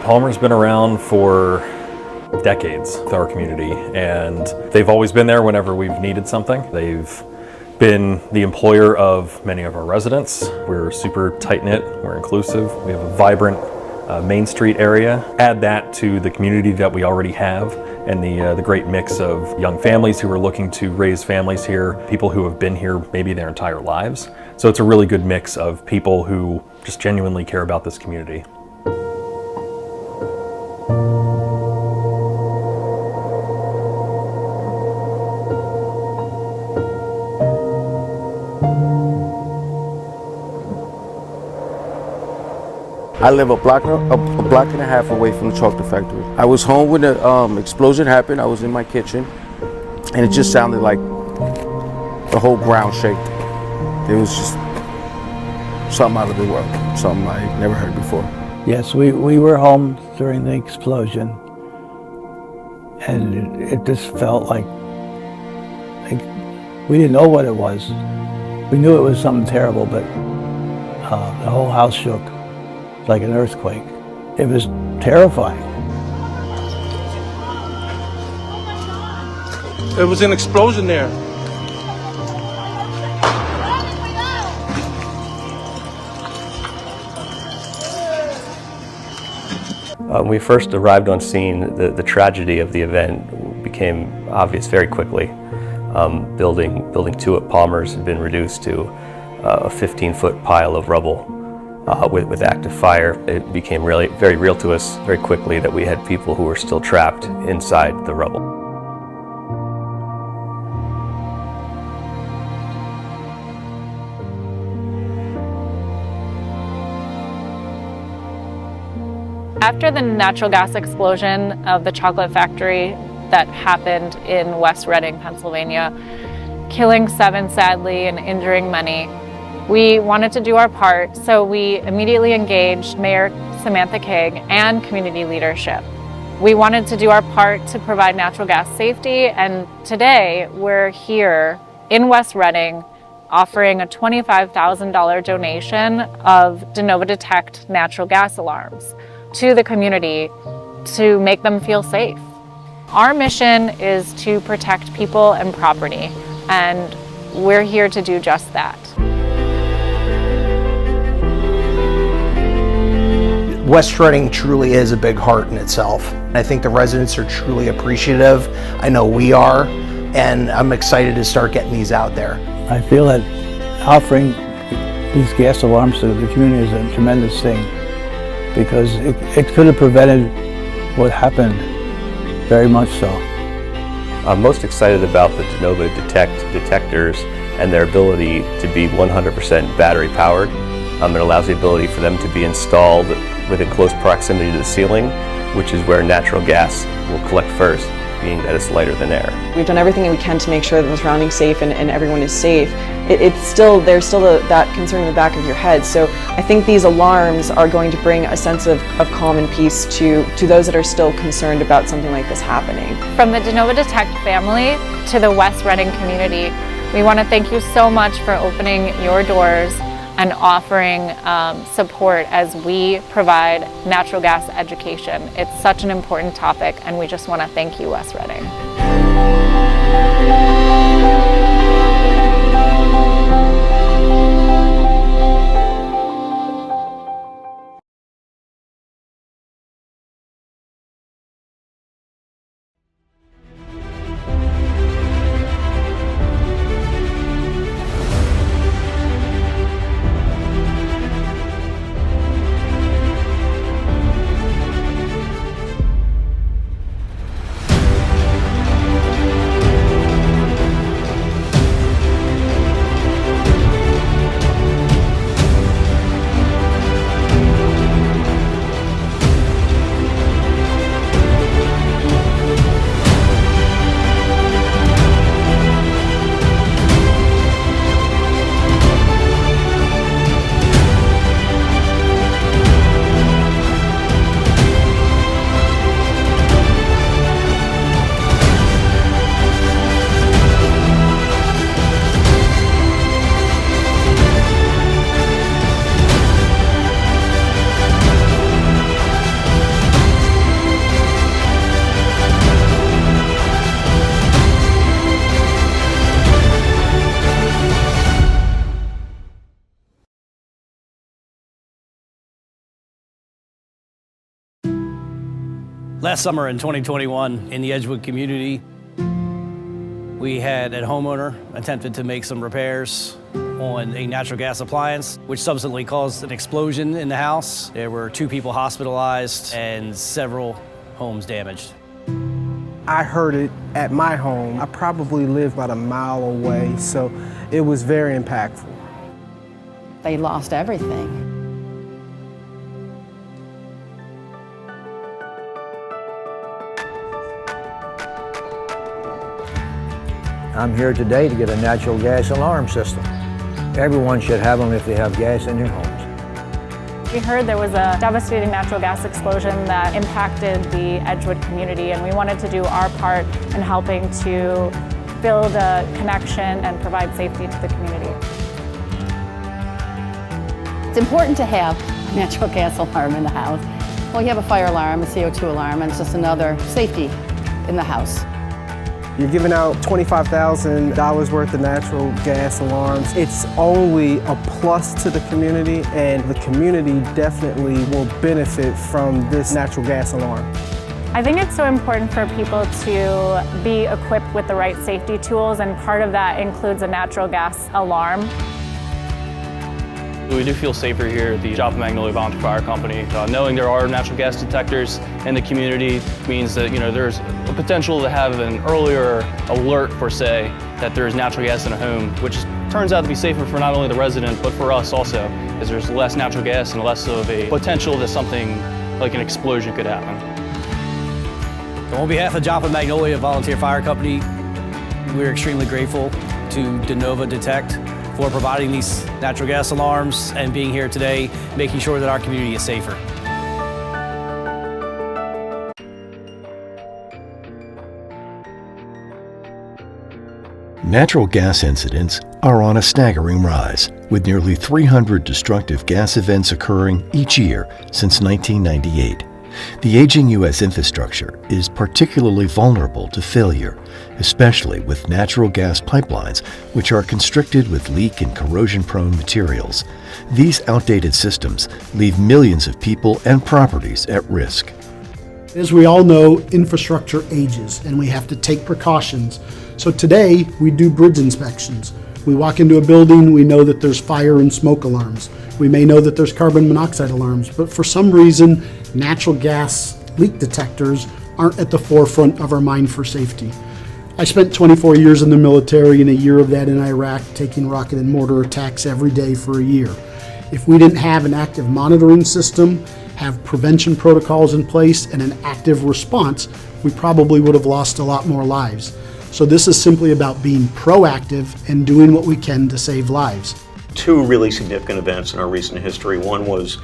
Palmer's been around for decades with our community, and they've always been there whenever we've needed something. They've been the employer of many of our residents. We're super tight-knit, we're inclusive, we have a vibrant Main Street area. Add that to the community that we already have and the great mix of young families who are looking to raise families here, people who have been here maybe their entire lives. So it's a really good mix of people who just genuinely care about this community. I live a block and a half away from the chocolate factory. I was home when the explosion happened. I was in my kitchen, and it just sounded like the whole ground shake. It was just something out of the world, something I never heard before. Yes, we were home during the explosion, and it just felt like we didn't know what it was. We knew it was something terrible, but the whole house shook like an earthquake. It was terrifying. There was an explosion there. When we first arrived on scene, the tragedy of the event became obvious very quickly. Building 2 at Palmer's had been reduced to a 15-foot pile of rubble. With active fire, it became really very real to us very quickly that we had people who were still trapped inside the rubble. After the natural gas explosion of the chocolate factory that happened in West Reading, Pennsylvania, killing 7 sadly and injuring many, we wanted to do our part, so we immediately engaged Mayor Samantha King and community leadership. We wanted to do our part to provide natural gas safety, and today we're here in West Reading offering a $25,000 donation of DeNova Detect natural gas alarms to the community to make them feel safe. Our mission is to protect people and property, and we're here to do just that. West Reading truly is a big heart in itself. I think the residents are truly appreciative. I know we are, and I'm excited to start getting these out there. I feel that offering these gas alarms to the community is a tremendous thing, because it could have prevented what happened, very much so. I'm most excited about the DeNova Detect detectors and their ability to be 100% battery powered. It allows the ability for them to be installed within close proximity to the ceiling, which is where natural gas will collect first, being that it's lighter than air. We've done everything that we can to make sure that the surroundings safe and everyone is safe. There's still that concern in the back of your head. So I think these alarms are going to bring a sense of calm and peace to those that are still concerned about something like this happening. From the DeNova Detect family to the West Reading community, we want to thank you so much for opening your doors and offering support as we provide natural gas education. It's such an important topic, and we just want to thank you, West Reading. Last summer in 2021 in the Edgewood community, we had a homeowner attempted to make some repairs on a natural gas appliance, which subsequently caused an explosion in the house. There were 2 people hospitalized and several homes damaged. I heard it at my home. I probably live about a mile away, so it was very impactful. They lost everything. I'm here today to get a natural gas alarm system. Everyone should have them if they have gas in their homes. We heard there was a devastating natural gas explosion that impacted the Edgewood community, and we wanted to do our part in helping to build a connection and provide safety to the community. It's important to have a natural gas alarm in the house. Well, you have a fire alarm, a CO2 alarm, and it's just another safety in the house. You're giving out $25,000 worth of natural gas alarms. It's only a plus to the community, and the community definitely will benefit from this natural gas alarm. I think it's so important for people to be equipped with the right safety tools, and part of that includes a natural gas alarm. We do feel safer here at the Joplin Magnolia Volunteer Fire Company. Knowing there are natural gas detectors in the community means that there's a potential to have an earlier alert, per se, that there is natural gas in a home, which turns out to be safer for not only the resident but for us also, as there's less natural gas and less of a potential that something like an explosion could happen. On behalf of Joplin Magnolia Volunteer Fire Company, we're extremely grateful to DeNova Detect for providing these natural gas alarms and being here today, making sure that our community is safer. Natural gas incidents are on a staggering rise, with nearly 300 destructive gas events occurring each year since 1998. The aging U.S. infrastructure is particularly vulnerable to failure, especially with natural gas pipelines, which are constricted with leak and corrosion-prone materials. These outdated systems leave millions of people and properties at risk. As we all know, infrastructure ages and we have to take precautions. So today we do bridge inspections. We walk into a building, we know that there's fire and smoke alarms. We may know that there's carbon monoxide alarms, but for some reason, natural gas leak detectors aren't at the forefront of our mind for safety. I spent 24 years in the military and a year of that in Iraq, taking rocket and mortar attacks every day for a year. If we didn't have an active monitoring system, have prevention protocols in place, and an active response, we probably would have lost a lot more lives. So this is simply about being proactive and doing what we can to save lives. 2 really significant events in our recent history. One was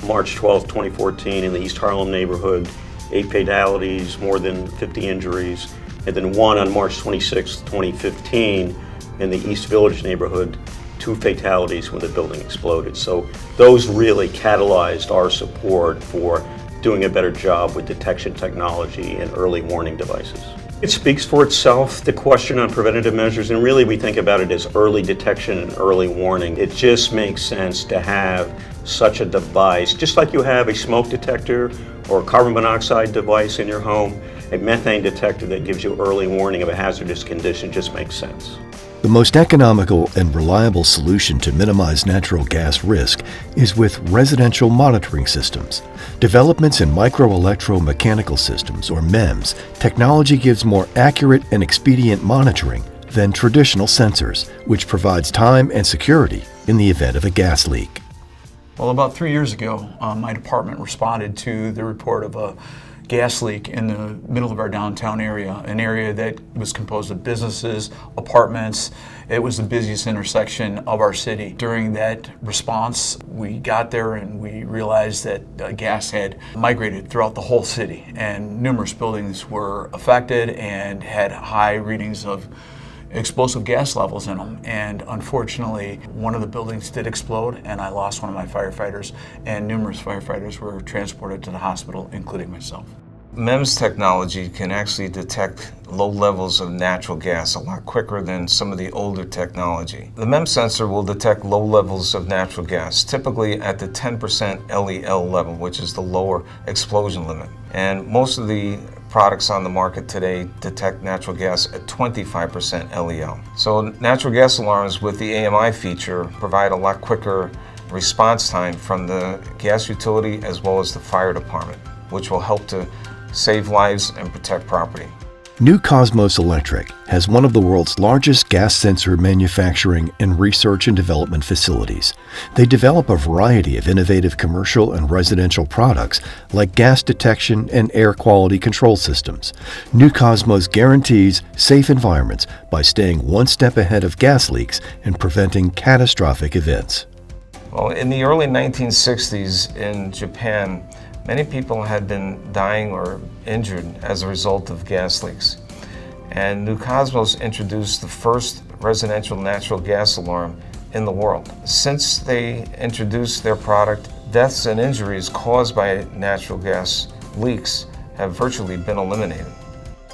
March 12, 2014 in the East Harlem neighborhood, 8 fatalities, more than 50 injuries. And then one on March 26, 2015 in the East Village neighborhood, 2 fatalities when the building exploded. So those really catalyzed our support for doing a better job with detection technology and early warning devices. It speaks for itself, the question on preventative measures, and really we think about it as early detection and early warning. It just makes sense to have such a device, just like you have a smoke detector or a carbon monoxide device in your home, a methane detector that gives you early warning of a hazardous condition just makes sense. The most economical and reliable solution to minimize natural gas risk is with residential monitoring systems. Developments in microelectromechanical systems, or MEMS, technology gives more accurate and expedient monitoring than traditional sensors, which provides time and security in the event of a gas leak. Well, about 3 years ago, my department responded to the report of a gas leak in the middle of our downtown area, an area that was composed of businesses, apartments. It was the busiest intersection of our city. During that response, we got there and we realized that gas had migrated throughout the whole city, and numerous buildings were affected and had high readings of explosive gas levels in them. And unfortunately, one of the buildings did explode, and I lost one of my firefighters, and numerous firefighters were transported to the hospital, including myself. MEMS technology can actually detect low levels of natural gas a lot quicker than some of the older technology. The MEMS sensor will detect low levels of natural gas, typically at the 10% LEL level, which is the lower explosion limit. And most of the products on the market today detect natural gas at 25% LEL. So natural gas alarms with the AMI feature provide a lot quicker response time from the gas utility as well as the fire department, which will help to save lives and protect property. New Cosmos Electric has one of the world's largest gas sensor manufacturing and research and development facilities. They develop a variety of innovative commercial and residential products like gas detection and air quality control systems. New Cosmos guarantees safe environments by staying one step ahead of gas leaks and preventing catastrophic events. Well, in the early 1960s in Japan, many people had been dying or injured as a result of gas leaks. And New Cosmos introduced the first residential natural gas alarm in the world. Since they introduced their product, deaths and injuries caused by natural gas leaks have virtually been eliminated.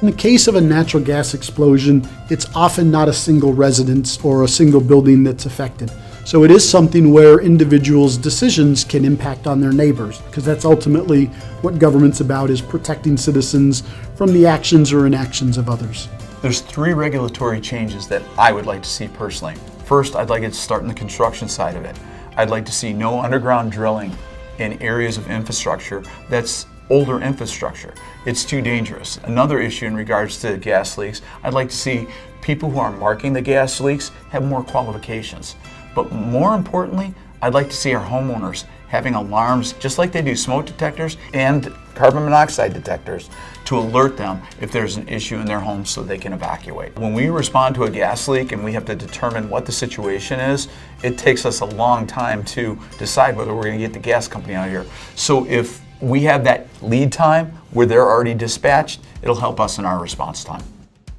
In the case of a natural gas explosion, it's often not a single residence or a single building that's affected. So it is something where individuals' decisions can impact on their neighbors, because that's ultimately what government's about, is protecting citizens from the actions or inactions of others. There's 3 regulatory changes that I would like to see personally. First, I'd like it to start in the construction side of it. I'd like to see no underground drilling in areas of infrastructure that's older infrastructure. It's too dangerous. Another issue in regards to gas leaks, I'd like to see people who are marking the gas leaks have more qualifications. But more importantly, I'd like to see our homeowners having alarms just like they do smoke detectors and carbon monoxide detectors to alert them if there's an issue in their home so they can evacuate. When we respond to a gas leak and we have to determine what the situation is, it takes us a long time to decide whether we're going to get the gas company out of here. So if we have that lead time where they're already dispatched, it'll help us in our response time.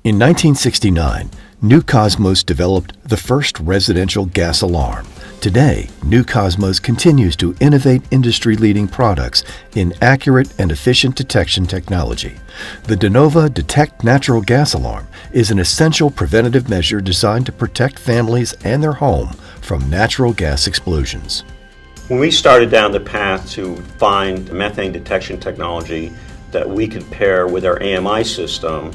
In 1969, New Cosmos developed the first residential gas alarm. Today, New Cosmos continues to innovate industry-leading products in accurate and efficient detection technology. The DeNova Detect natural gas alarm is an essential preventative measure designed to protect families and their home from natural gas explosions. When we started down the path to find methane detection technology that we could pair with our AMI system,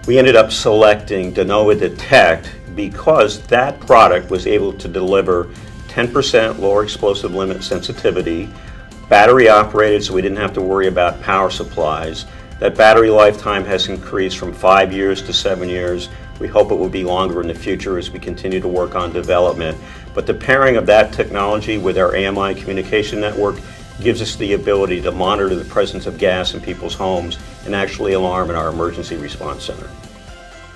we ended up selecting DeNova Detect because that product was able to deliver 10% lower explosive limit sensitivity, battery operated so we didn't have to worry about power supplies. That battery lifetime has increased from 5 years to 7 years. We hope it will be longer in the future as we continue to work on development. But the pairing of that technology with our AMI communication network gives us the ability to monitor the presence of gas in people's homes and actually alarm in our emergency response center.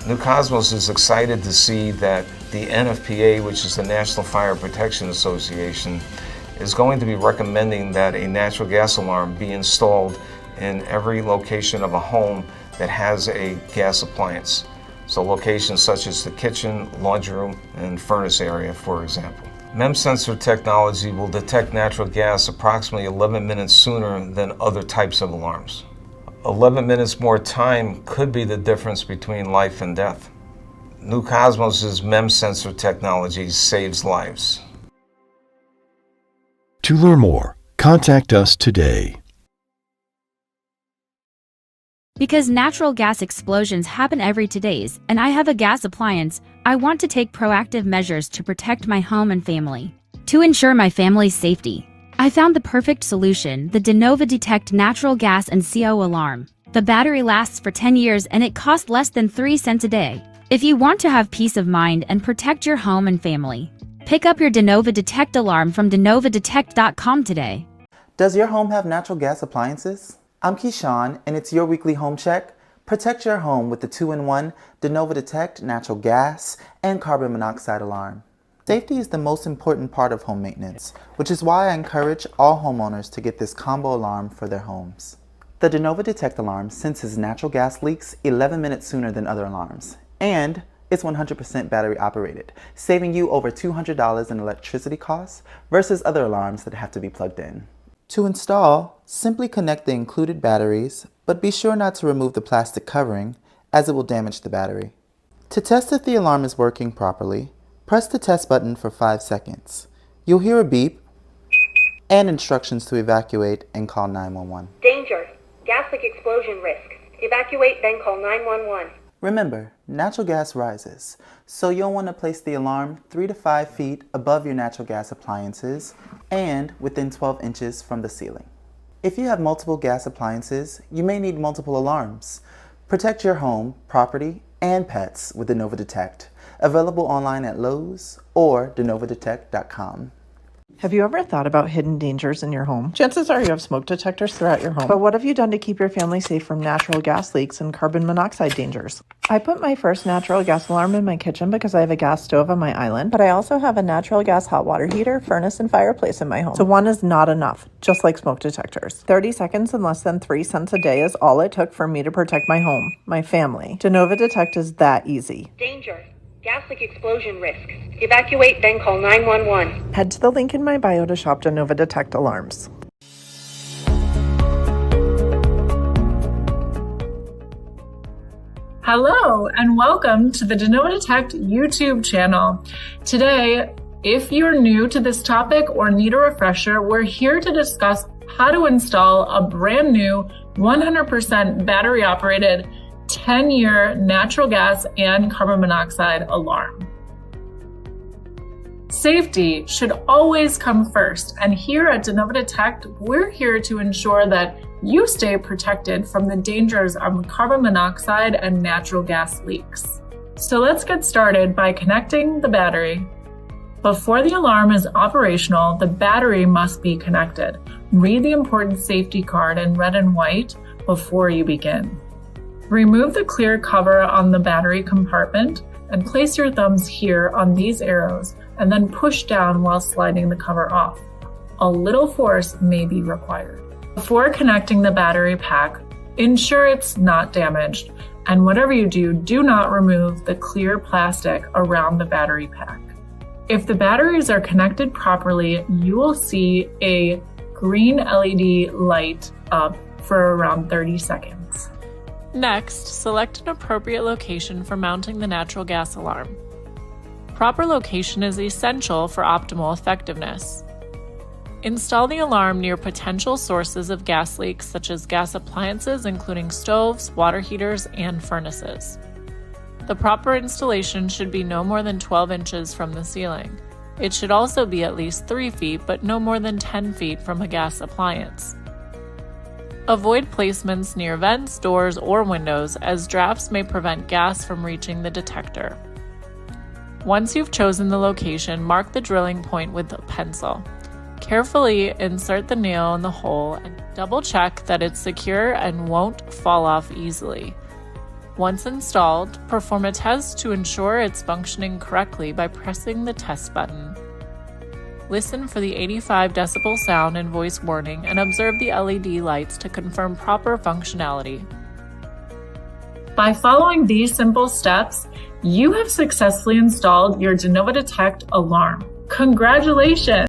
New Cosmos is excited to see that the NFPA, which is the National Fire Protection Association, is going to be recommending that a natural gas alarm be installed in every location of a home that has a gas appliance. So locations such as the kitchen, laundry room, and furnace area, for example. MEMS sensor technology will detect natural gas approximately 11 minutes sooner than other types of alarms. 11 minutes more time could be the difference between life and death. New Cosmos' MEMS sensor technology saves lives. To learn more, contact us today. Because natural gas explosions happen every 2 days, and I have a gas appliance, I want to take proactive measures to protect my home and family. To ensure my family's safety, I found the perfect solution, the DeNova Detect natural gas and CO alarm. The battery lasts for 10 years and it costs less than 3 cents a day. If you want to have peace of mind and protect your home and family, pick up your DeNova Detect alarm from DeNovaDetect.com today. Does your home have natural gas appliances? I'm Keyshawn, and it's your weekly home check. Protect your home with the 2-in-1 DeNova Detect natural gas and carbon monoxide alarm. Safety is the most important part of home maintenance, which is why I encourage all homeowners to get this combo alarm for their homes. The DeNova Detect alarm senses natural gas leaks 11 minutes sooner than other alarms, and it's 100% battery operated, saving you over $200 in electricity costs versus other alarms that have to be plugged in. To install, simply connect the included batteries, but be sure not to remove the plastic covering as it will damage the battery. To test if the alarm is working properly, press the test button for 5 seconds. You'll hear a beep and instructions to evacuate and call 911. Danger. Gas leak explosion risk. Evacuate, then call 911. Remember, natural gas rises, so you'll want to place the alarm 3 to 5 feet above your natural gas appliances and within 12 inches from the ceiling. If you have multiple gas appliances, you may need multiple alarms. Protect your home, property, and pets with DeNova Detect. Available online at Lowe's or DeNovaDetect.com. Have you ever thought about hidden dangers in your home? Chances are you have smoke detectors throughout your home. But what have you done to keep your family safe from natural gas leaks and carbon monoxide dangers? I put my first natural gas alarm in my kitchen because I have a gas stove on my island, but I also have a natural gas hot water heater, furnace, and fireplace in my home. So one is not enough, just like smoke detectors. 30 seconds and less than 3 cents a day is all it took for me to protect my home, my family. DeNova Detect is that easy. Danger. Gas leak explosion risk. Evacuate, then call 911. Head to the link in my bio to shop DeNova Detect alarms. Hello and welcome to the DeNova Detect YouTube channel. Today, if you're new to this topic or need a refresher, we're here to discuss how to install a brand new 100% battery operated 10-year natural gas and carbon monoxide alarm. Safety should always come first, and here at DeNova Detect, we're here to ensure that you stay protected from the dangers of carbon monoxide and natural gas leaks. So let's get started by connecting the battery. Before the alarm is operational, the battery must be connected. Read the important safety card in red and white before you begin. Remove the clear cover on the battery compartment and place your thumbs here on these arrows and then push down while sliding the cover off. A little force may be required. Before connecting the battery pack, ensure it's not damaged, and whatever you do, do not remove the clear plastic around the battery pack. If the batteries are connected properly, you will see a green LED light up for around 30 seconds. Next, select an appropriate location for mounting the natural gas alarm. Proper location is essential for optimal effectiveness. Install the alarm near potential sources of gas leaks such as gas appliances including stoves, water heaters, and furnaces. The proper installation should be no more than 12 inches from the ceiling. It should also be at least 3 feet but no more than 10 feet from a gas appliance. Avoid placements near vents, doors, or windows as drafts may prevent gas from reaching the detector. Once you've chosen the location, mark the drilling point with a pencil. Carefully insert the nail in the hole and double check that it's secure and won't fall off easily. Once installed, perform a test to ensure it's functioning correctly by pressing the test button. Listen for the 85 decibel sound and voice warning and observe the LED lights to confirm proper functionality. By following these simple steps, you have successfully installed your DeNova Detect alarm. Congratulations!